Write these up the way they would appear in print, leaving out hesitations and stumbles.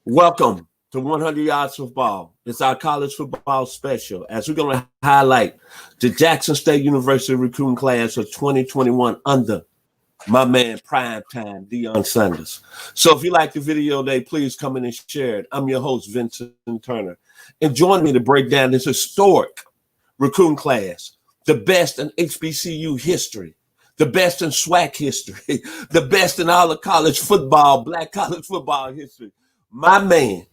Welcome to 100 Yards Football. It's our college football special as we're going to highlight the Jackson State University recruiting class of 2021 under my man Prime Time, Deion Sanders. So if you like the video today, please come in and share it. I'm your host, Vincent Turner. And join me to break down this historic recruiting class, the best in HBCU history, the best in SWAC history, the best in all of college football, black college football history. My man,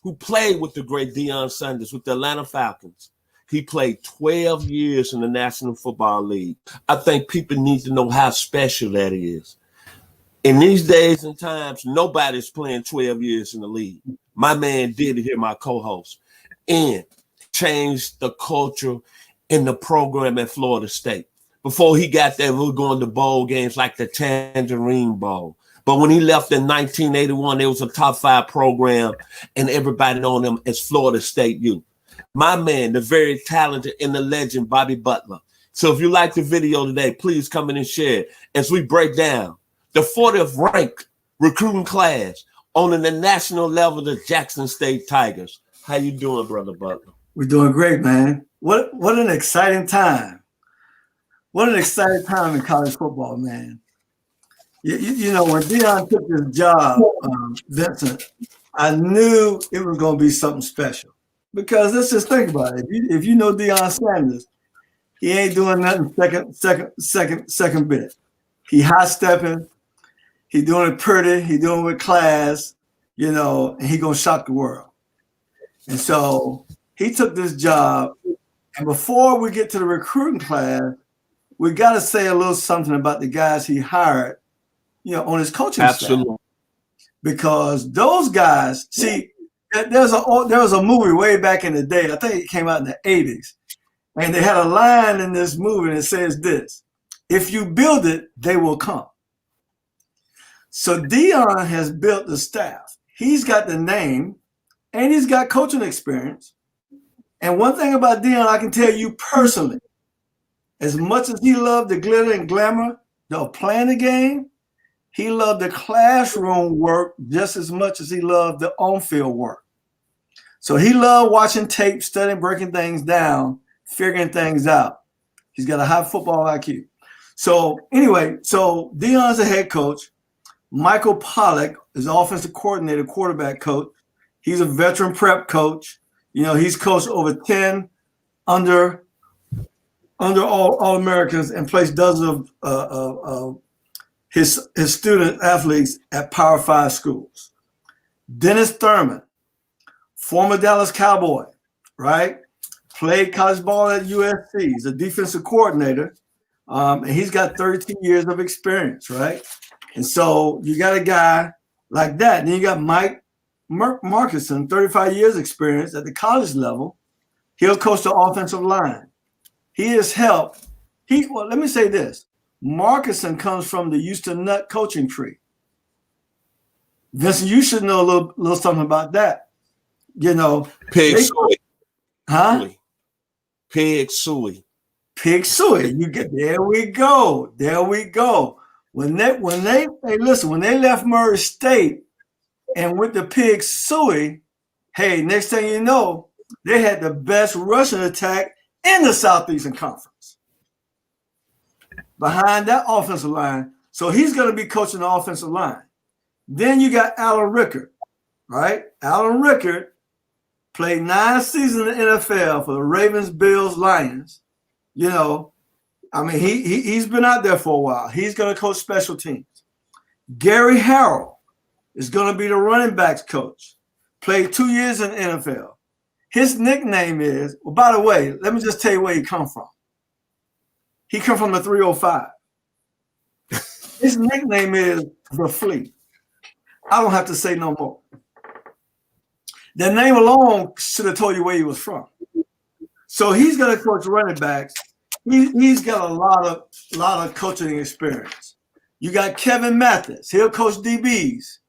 who played with the great Deion Sanders with the Atlanta Falcons, he played 12 years in the National Football League. I think people need to know how special that is. In these days and times, nobody's playing 12 years in the league. My man did it here, my co-host, and changed the culture in the program at Florida State. Before he got there, we were going to bowl games like the Tangerine Bowl. But when he left in 1981, it was a top 5 program, and everybody known him as Florida State U. My man, the very talented and the legend, Bobby Butler. So if you like the video today, please come in and share it as we break down the 40th ranked recruiting class on the national level, the Jackson State Tigers. How you doing, Brother Butler? We're doing great, man. What an exciting time. What an exciting time in college football, man. You know, when Deion took this job, Vincent, I knew it was going to be something special. Because let's just think about it. If you know Deion Sanders, he ain't doing nothing second bit. He high stepping, he doing it pretty, he doing it with class, you know, and he gonna shock the world. And so he took this job, and before we get to the recruiting class, we got to say a little something about the guys he hired, you know, on his coaching staff. Because those guys, see, there was a movie way back in the day. I think it came out in the 80s. And they had a line in this movie that says this: if you build it, they will come. So Deion has built the staff. He's got the name and he's got coaching experience. And one thing about Deion, I can tell you personally, as much as he loved the glitter and glamour of playing the game, he loved the classroom work just as much as he loved the on-field work. So he loved watching tape, studying, breaking things down, figuring things out. He's got a high football IQ. So anyway, so Deion's a head coach. Michael Pollock is offensive coordinator, quarterback coach. He's a veteran prep coach. You know, he's coached over 10 under All-Americans and placed dozens of his student athletes at Power 5 schools. Dennis Thurman, former Dallas Cowboy, right? Played college ball at USC. He's a defensive coordinator, and he's got 32 years of experience, right? And so you got a guy like that. And then you got Mike Markinson, 35 years experience at the college level. He'll coach the offensive line. He has helped. Well, let me say this. Markinson comes from the Houston Nutt coaching tree. Vincent, you should know a little something about that. You know, Pig Suey. Huh? Pig Suey. Pig Suey. You get there we go. There we go. When they left Murray State and went to Pig Suey, hey, next thing you know, they had the best rushing attack in the Southeastern Conference behind that offensive line. So he's going to be coaching the offensive line. Then you got Alan Rickard, right? Alan Rickard played 9 seasons in the NFL for the Ravens, Bills, Lions. You know, I mean, he's been out there for a while. He's going to coach special teams. Gary Harrell is going to be the running backs coach. Played 2 years in the NFL. His nickname is, well, by the way, let me just tell you where he come from. He come from the 305. His nickname is the Flea. I don't have to say no more. That name alone should have told you where he was from. So he's going to coach running backs. He's got a lot of coaching experience. You got Kevin Mathis. He'll coach DBs.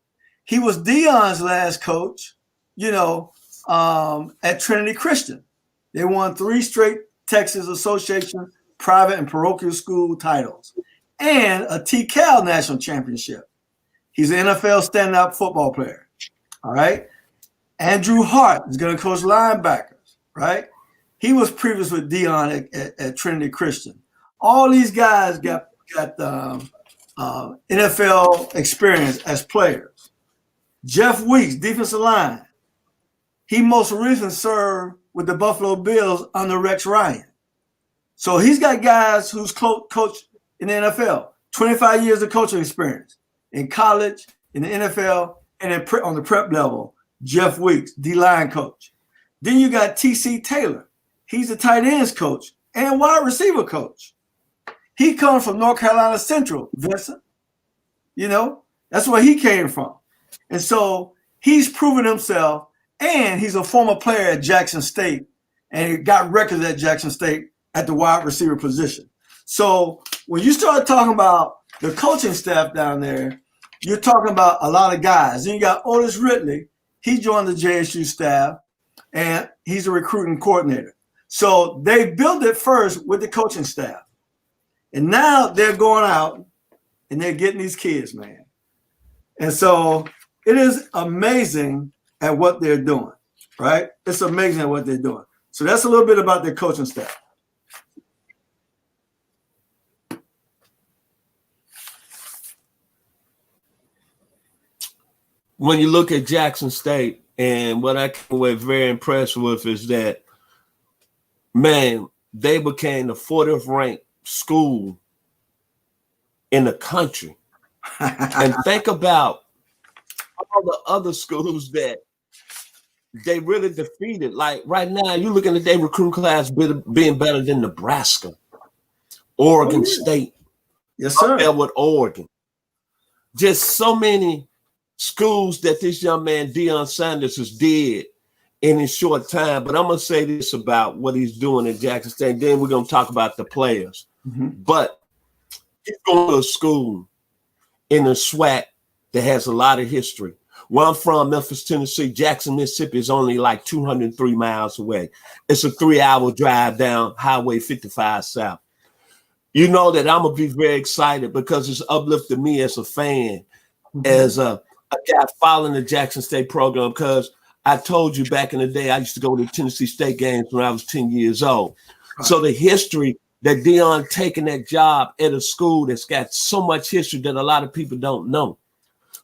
He was Deion's last coach, you know, at Trinity Christian. They won 3 straight Texas Association private and parochial school titles and a TCAL national championship. He's an NFL standout football player. All right. Andrew Hart is going to coach linebackers, right? He was previous with Dion at Trinity Christian. All these guys got NFL experience as players. Jeff Weeks, defensive line. He most recently served with the Buffalo Bills under Rex Ryan. So he's got guys who's coached in the NFL, 25 years of coaching experience in college, in the NFL, and on the prep level. Jeff Weeks, D-line coach. Then you got T.C. Taylor. He's a tight ends coach and wide receiver coach. He comes from North Carolina Central, Vincent. You know, that's where he came from. And so he's proven himself, and he's a former player at Jackson State, and he got records at Jackson State at the wide receiver position. So when you start talking about the coaching staff down there, you're talking about a lot of guys. Then you got Otis Ridley. He joined the JSU staff, and he's a recruiting coordinator. So they built it first with the coaching staff. And now they're going out, and they're getting these kids, man. And so it is amazing at what they're doing, right? It's amazing at what they're doing. So that's a little bit about their coaching staff. When you look at Jackson State, and what I came away very impressed with is that, man, they became the 40th ranked school in the country. And think about all the other schools that they really defeated. Like right now, you're looking at their recruiting class being better than Nebraska, Oregon State. Yes, sir. Up there with Oregon. Just so many schools that this young man, Deion Sanders, has did in his short time. But I'm going to say this about what he's doing at Jackson State. Then we're going to talk about the players. Mm-hmm. But he's going to a school in a SWAC that has a lot of history. Where I'm from, Memphis, Tennessee, Jackson, Mississippi is only like 203 miles away. It's a 3-hour drive down Highway 55 South. You know that I'm going to be very excited because it's uplifted me as a fan, mm-hmm. as a guy following the Jackson State program, because I told you back in the day, I used to go to Tennessee State games when I was 10 years old. Right. So the history that Deion taking that job at a school that's got so much history that a lot of people don't know.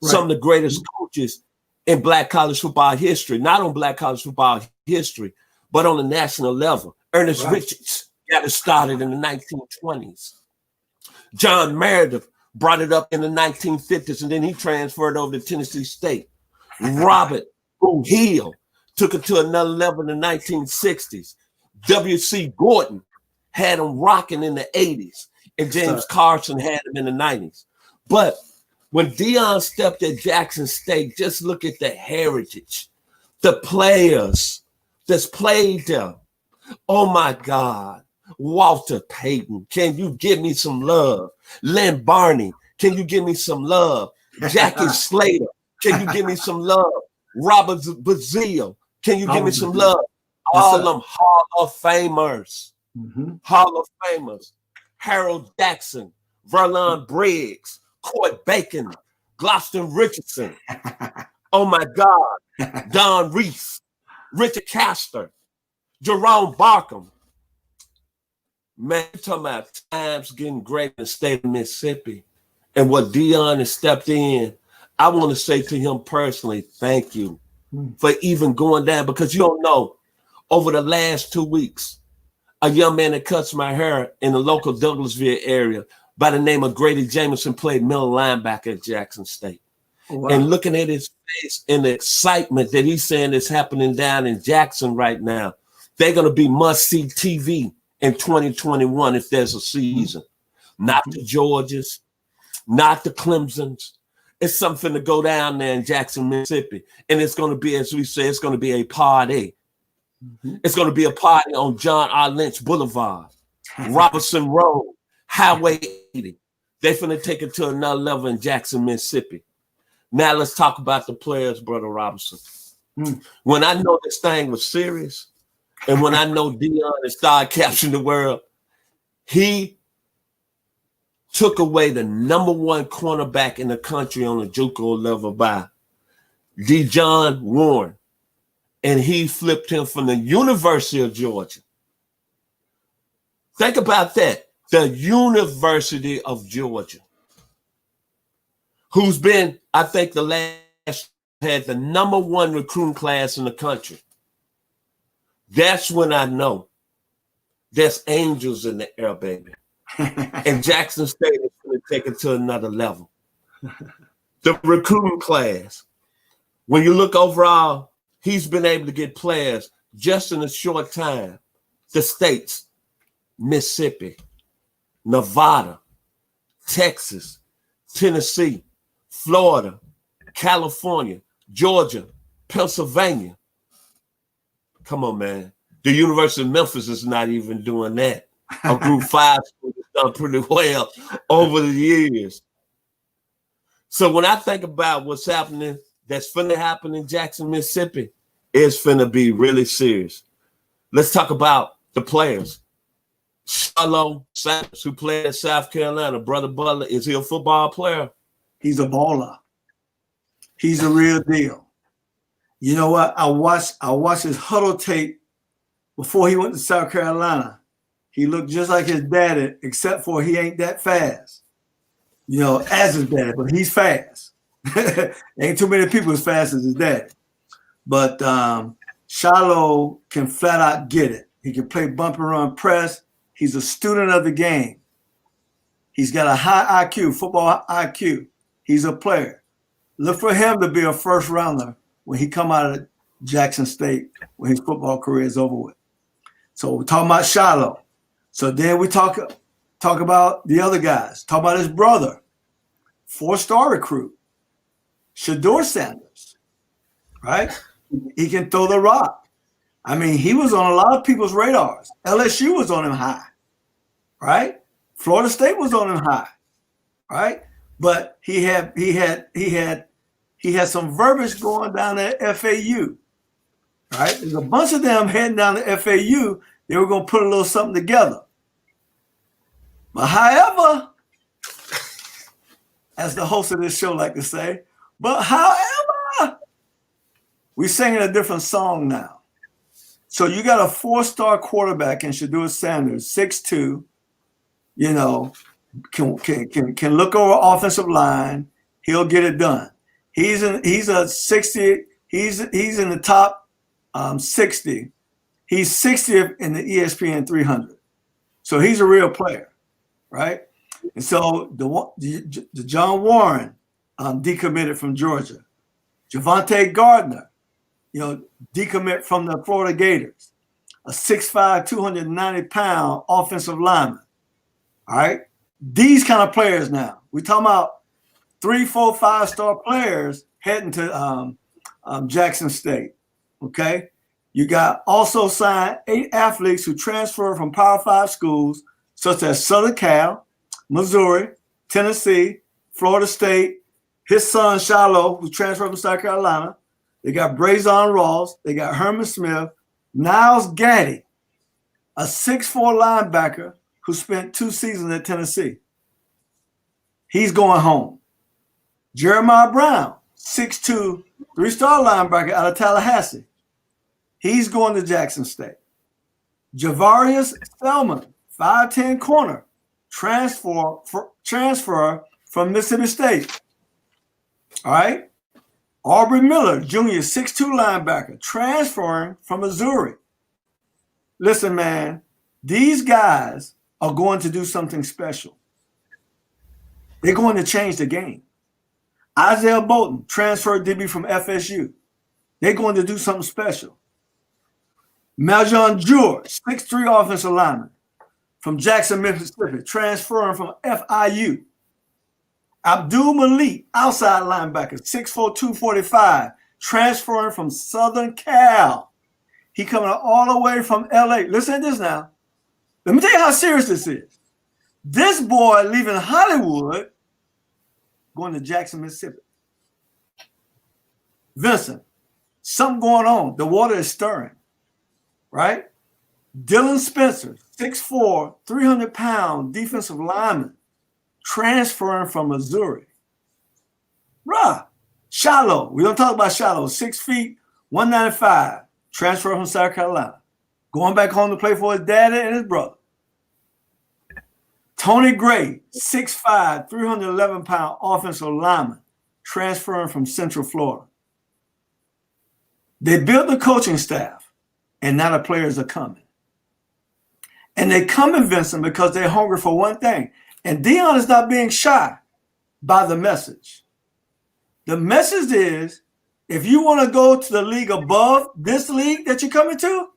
Right. Some of the greatest coaches in Black college football history, not on Black college football history, but on the national level. Ernest Richards got it started in the 1920s. John Meredith brought it up in the 1950s, and then he transferred over to Tennessee State. Robert Hill took it to another level in the 1960s. W.C. Gordon had him rocking in the 80s, and James Carson had him in the 90s. But when Deion stepped at Jackson State, just look at the heritage, the players that's played there. Oh, my God. Walter Payton, can you give me some love? Len Barney, can you give me some love? Jackie Slater, can you give me some love? Robert Bazile, can you give me some love? All them Hall of Famers. Mm-hmm. Hall of Famers. Harold Jackson, Verlon Briggs, Court Bacon, Gloucester Richardson. Oh, my God. Don Reese, Richard Castor, Jerome Barkham. Man, you're talking about times getting great in the state of Mississippi. And what Deion has stepped in, I want to say to him personally, thank you for even going down, because you don't know, over the last 2 weeks, a young man that cuts my hair in the local Douglasville area by the name of Grady Jameson played middle linebacker at Jackson State. Oh, wow. And looking at his face and the excitement that he's saying is happening down in Jackson right now, they're going to be must-see TV in 2021 if there's a season. Not the Georgias, not the Clemsons. It's something to go down there in Jackson, Mississippi. And it's going to be, as we say, it's going to be a party. Mm-hmm. It's going to be a party on John R. Lynch Boulevard, Robertson Road, Highway 80. They're going to take it to another level in Jackson, Mississippi. Now let's talk about the players, Brother Robinson. When I know this thing was serious, and when I know Deion had started capturing the world, he took away the number one cornerback in the country on the JUCO level by Dejon Warren. and he flipped him from the University of Georgia. Think about that. The University of Georgia, who's been, I think, the last had the #1 recruiting class in the country. That's when I know there's angels in the air, baby. And Jackson State is going to take it to another level. The recruiting class, when you look overall, he's been able to get players just in a short time. The states, Mississippi, Nevada, Texas, Tennessee, Florida, California, Georgia, Pennsylvania. Come on, man. The University of Memphis is not even doing that. A Group 5 school has done pretty well over the years. So when I think about what's happening, that's finna happen in Jackson, Mississippi, it's finna be really serious. Let's talk about the players. Shiloh Sanders, who played at South Carolina, Brother Butler, is he a football player? He's a baller. He's a real deal. You know what? I watched his huddle tape before he went to South Carolina. He looked just like his daddy, except for he ain't that fast. You know, as his daddy, but he's fast. Ain't too many people as fast as his daddy. But Shiloh can flat out get it. He can play bump and run press. He's a student of the game. He's got a high IQ, football IQ. He's a player. Look for him to be a first rounder when he come out of Jackson State, when his football career is over with. So we're talking about Shiloh. So then we talk about the other guys. Talk about his brother, 4-star recruit, Shedeur Sanders, right? He can throw the rock. I mean, he was on a lot of people's radars. LSU was on him high, right? Florida State was on him high, right? But he had some verbiage going down at FAU, right? There's a bunch of them heading down to FAU. They were going to put a little something together. But however, as the host of this show like to say, but however, we're singing a different song now. So you got a 4-star quarterback in Shedeur Sanders, 6'2", you know, can look over offensive line. He'll get it done. He's a 60. He's in the top 60. He's 60th in the ESPN 300. So he's a real player, right? And so the John Warren decommitted from Georgia. Javante Gardner, you know, decommit from the Florida Gators. A 6'5", 290-pound offensive lineman. All right? These kind of players now. We're talking about 3, 4, 5-star players heading to Jackson State. Okay? You got also signed 8 athletes who transfer from Power 5 schools, such as Southern Cal, Missouri, Tennessee, Florida State, his son Shiloh, who transferred from South Carolina. They got Brazon Ross. They got Herman Smith, Niles Gaddy, a 6'4" linebacker who spent 2 seasons at Tennessee. He's going home. Jeremiah Brown, 6'2", 3-star linebacker out of Tallahassee. He's going to Jackson State. Javarius Spellman, 5'10" corner, transfer from Mississippi State. All right? Aubrey Miller, Jr., 6'2" linebacker, transferring from Missouri. Listen, man, these guys are going to do something special. They're going to change the game. Isaiah Bolton, transferred DB from FSU. They're going to do something special. Maljon George, 6'3" offensive lineman from Jackson, Mississippi, transferring from FIU. Abdul Malik, outside linebacker, 6'4", 245, transferring from Southern Cal. He coming all the way from LA. Listen to this now. Let me tell you how serious this is. This boy leaving Hollywood, going to Jackson, Mississippi. Vincent, something going on. The water is stirring, right? Dylan Spencer, 6'4", 300-pound defensive lineman, transferring from Missouri. Shiloh, we don't talk about Shiloh, 6 feet, 195, transferred from South Carolina, going back home to play for his daddy and his brother. Tony Gray, 6'5", 311-pound offensive lineman, transferring from Central Florida. They built the coaching staff, and now the players are coming. And they come in, Vincent, because they're hungry for one thing. And Deion is not being shy by the message. The message is, if you want to go to the league above this league that you're coming to,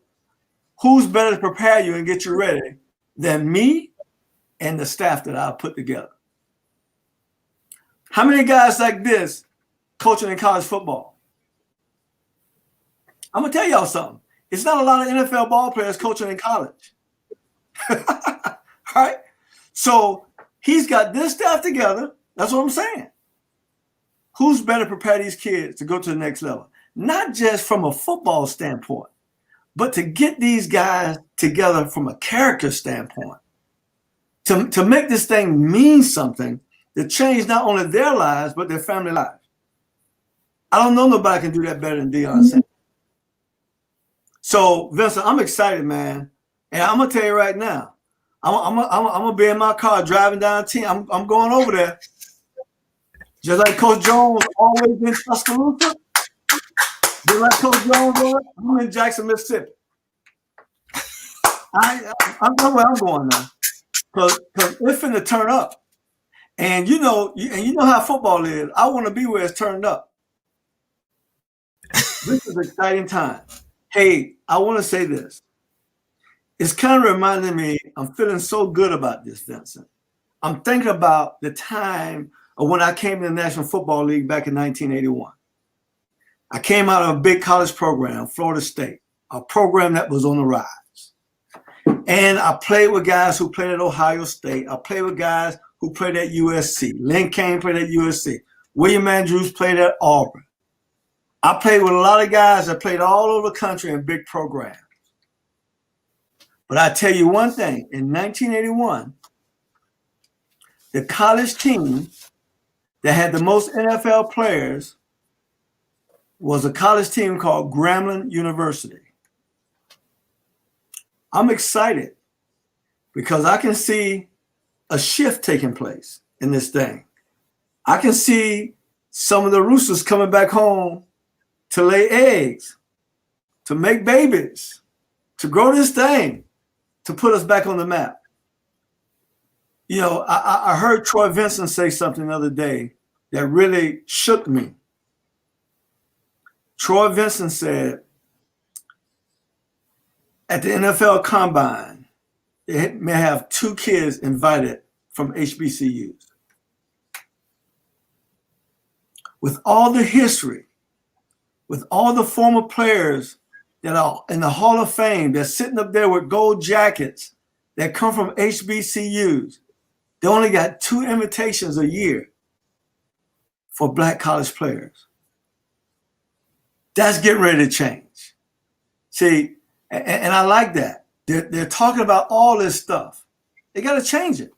who's better to prepare you and get you ready than me and the staff that I've put together? How many guys like this coaching in college football? I'm going to tell y'all something. It's not a lot of NFL ball players coaching in college. Right? So he's got this staff together. That's what I'm saying. Who's better to prepare these kids to go to the next level? Not just from a football standpoint, but to get these guys together from a character standpoint. To make this thing mean something, to change not only their lives, but their family lives. I don't know nobody can do that better than Deion Sanders. So, Vincent, I'm excited, man. And I'm going to tell you right now, I'm going to be in my car driving down 10. I'm going over there. Just like Coach Jones always in Tuscaloosa. Just like Coach Jones, I'm in Jackson, Mississippi. I know where I'm going now. Because it's finna turn up. And you know how football is. I want to be where it's turned up. This is an exciting time. Hey, I want to say this. It's kind of reminding me, I'm feeling so good about this, Vincent. I'm thinking about the time of when I came to the National Football League back in 1981. I came out of a big college program, Florida State, a program that was on the rise. And I played with guys who played at Ohio State. I played with guys who played at USC. Lynn Kane played at USC. William Andrews played at Auburn. I played with a lot of guys that played all over the country in big programs. But I tell you one thing, in 1981, the college team that had the most NFL players was a college team called Grambling University. I'm excited because I can see a shift taking place in this thing. I can see some of the roosters coming back home to lay eggs, to make babies, to grow this thing, to put us back on the map. You know, I heard Troy Vincent say something the other day that really shook me. Troy Vincent said, at the NFL Combine, they may have 2 kids invited from HBCUs. With all the history, with all the former players that are in the Hall of Fame, they're sitting up there with gold jackets that come from HBCUs. They only got 2 invitations a year for Black college players. That's getting ready to change. See, and I like that. They're talking about all this stuff. They got to change it.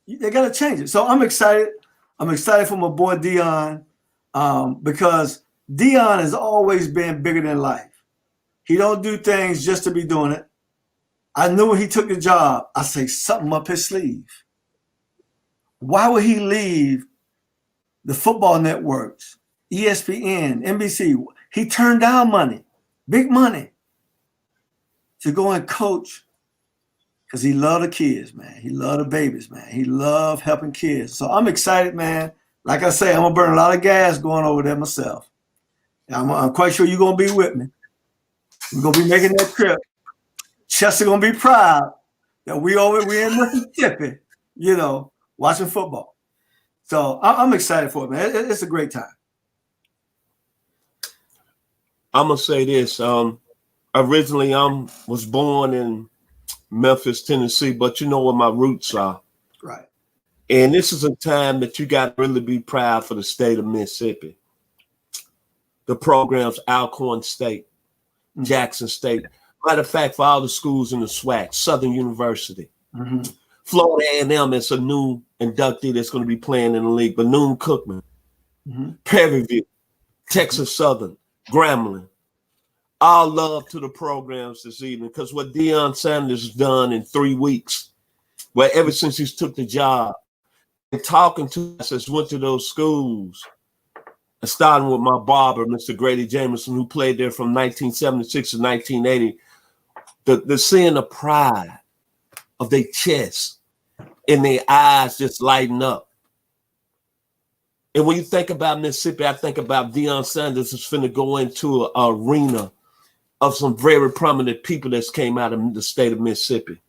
They got to change it. So I'm excited. I'm excited for my boy Deion because Deion has always been bigger than life. He don't do things just to be doing it. I knew when he took the job, I say something up his sleeve. Why would he leave the football networks, ESPN, NBC? He turned down money, big money, to go and coach because he loved the kids, man. He loved the babies, man. He loved helping kids. So I'm excited, man. Like I say, I'm going to burn a lot of gas going over there myself. I'm quite sure you're going to be with me. We're going to be making that trip. Chester going to be proud that we're in Mississippi, you know, watching football. So I'm excited for it, man. It's a great time. I'm going to say this. Originally, was born in Memphis, Tennessee, but you know where my roots are. Right. And this is a time that you got to really be proud for the state of Mississippi. The programs, Alcorn State, Jackson State. Matter of fact, for all the schools in the SWAC, Southern University. Mm-hmm. Florida A&M is a new inductee that's going to be playing in the league. Bethune-Cookman, Prairie View, Texas Southern, Grambling. All love to the programs this evening, because what Deion Sanders has done in 3 weeks, where ever since he's took the job, and talking to us as went to those schools, and starting with my barber, Mr. Grady Jameson, who played there from 1976 to 1980, the seeing the pride of their chest and their eyes just lighting up. And when you think about Mississippi, I think about Deion Sanders is finna go into an arena of some very prominent people that came out of the state of Mississippi.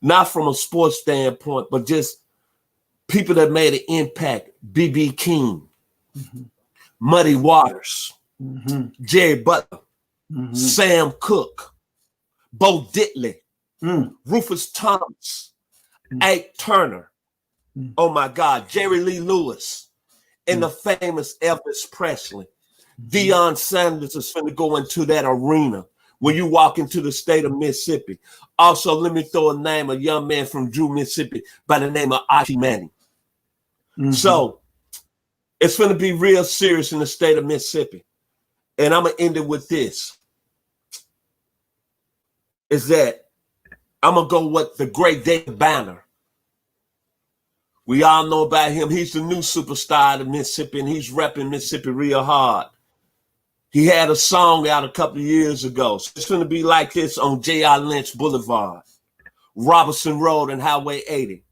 Not from a sports standpoint, but just people that made an impact. B.B. King, Muddy Waters, Jerry Butler, Sam Cooke, Bo Diddley, Rufus Thomas, Ike Turner, oh my God, Jerry Lee Lewis, and the famous Elvis Presley. Deion Sanders is going to go into that arena when you walk into the state of Mississippi. Also, let me throw a name, a young man from Drew, Mississippi, by the name of Archie Manning. So it's going to be real serious in the state of Mississippi. And I'm going to end it with this. Is that I'm going to go with the great David Banner. We all know about him. He's the new superstar of Mississippi, and he's repping Mississippi real hard. He had a song out a couple of years ago. So it's going to be like this on J.R. Lynch Boulevard, Robertson Road, and Highway 80.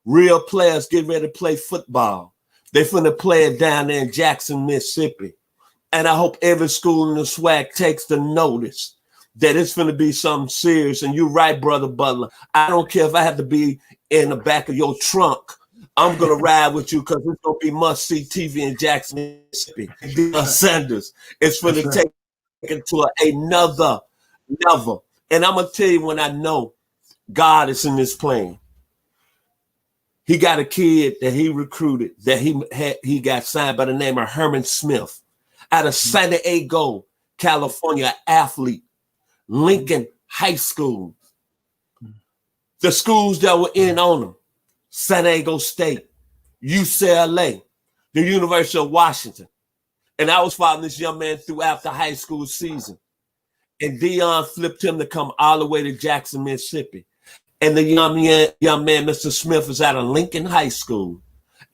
Real players get ready to play football. They're finna play it down there in Jackson, Mississippi. And I hope every school in the SWAC takes the notice that it's finna be something serious. And you're right, Brother Butler. I don't care if I have to be in the back of your trunk. I'm going to ride with you, because it's going to be must-see TV in Jackson, Mississippi. Deion Sanders is going to take it to another level. And I'm going to tell you when I know God is in this plan. He got a kid that he recruited, that he got signed by the name of Herman Smith out of San Diego, California, athlete, Lincoln High School. The schools that were in on him: San Diego State, UCLA, the University of Washington. And I was following this young man throughout the high school season. And Deion flipped him to come all the way to Jackson, Mississippi. And the young man, Mr. Smith, is out of Lincoln High School.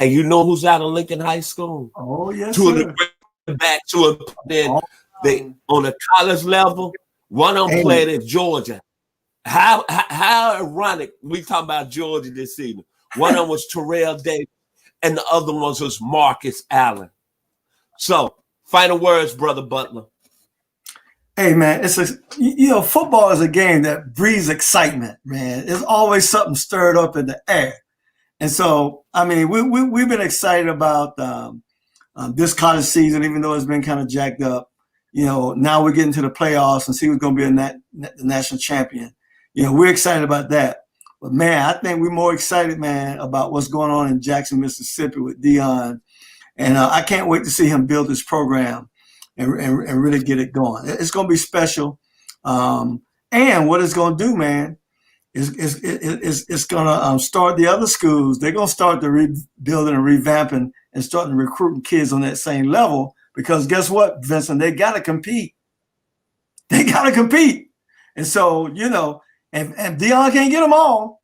And you know who's out of Lincoln High School? Oh, yes, two sir. Of the back to it. Then they on the college level, one of them played at Georgia. How ironic. We talking about Georgia this evening. One of them was Terrell Davis, and the other one was Marcus Allen. So, final words, Brother Butler. Hey, man, football is a game that breeds excitement, man. There's always something stirred up in the air. And so, I mean, we've been excited about this college season, even though it's been kind of jacked up. You know, now we're getting to the playoffs and see who's going to be the national champion. You know, we're excited about that. But, man, I think we're more excited, man, about what's going on in Jackson, Mississippi with Deion. And I can't wait to see him build this program and really get it going. It's going to be special. And what it's going to do, man, is it's going to start the other schools. They're going to start the rebuilding and revamping and starting recruiting kids on that same level, because guess what, Vincent? They got to compete. They got to compete. And so, you know, and Deion can't get them all.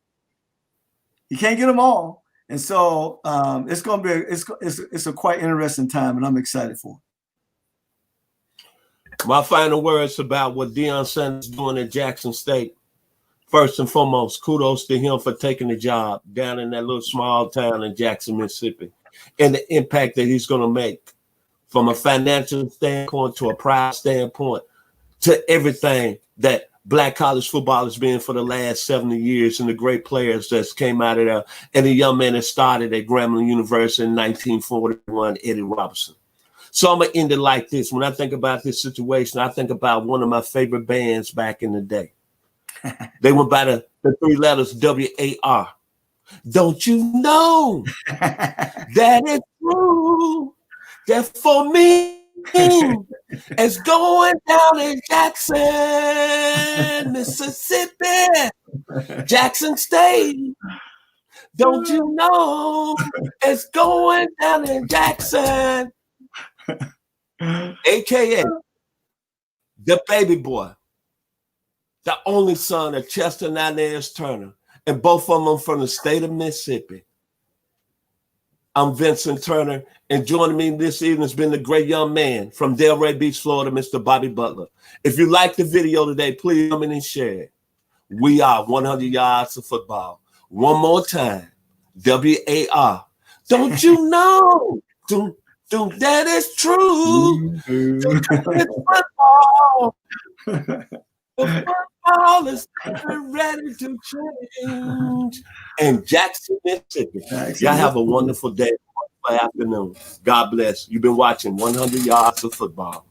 He can't get them all. And so it's going to be it's a quite interesting time, and I'm excited for it. My final words about what Deion Sanders is doing at Jackson State. First and foremost, kudos to him for taking the job down in that little small town in Jackson, Mississippi, and the impact that he's going to make from a financial standpoint to a pride standpoint to everything that Black college football has been for the last 70 years, and the great players that came out of there, and the young man that started at Grambling University in 1941, Eddie Robertson. So I'm going to end it like this. When I think about this situation, I think about one of my favorite bands back in the day. They went by the 3 letters WAR. Don't you know that it's true that for me, it's going down in Jackson, Mississippi, Jackson State. Don't you know it's going down in Jackson, a.k.a. the baby boy, the only son of Chester and Inez Turner, and both of them from the state of Mississippi. I'm Vincent Turner, and joining me this evening has been the great young man from Delray Beach, Florida, Mr. Bobby Butler. If you like the video today, please comment and share it. We are 100 yards of football. One more time, WAR. Don't you know? That is true. It's football. The football is ready to change. And Jackson, Mississippi. Y'all have a wonderful day, wonderful afternoon. God bless. You've been watching 100 Yards of Football.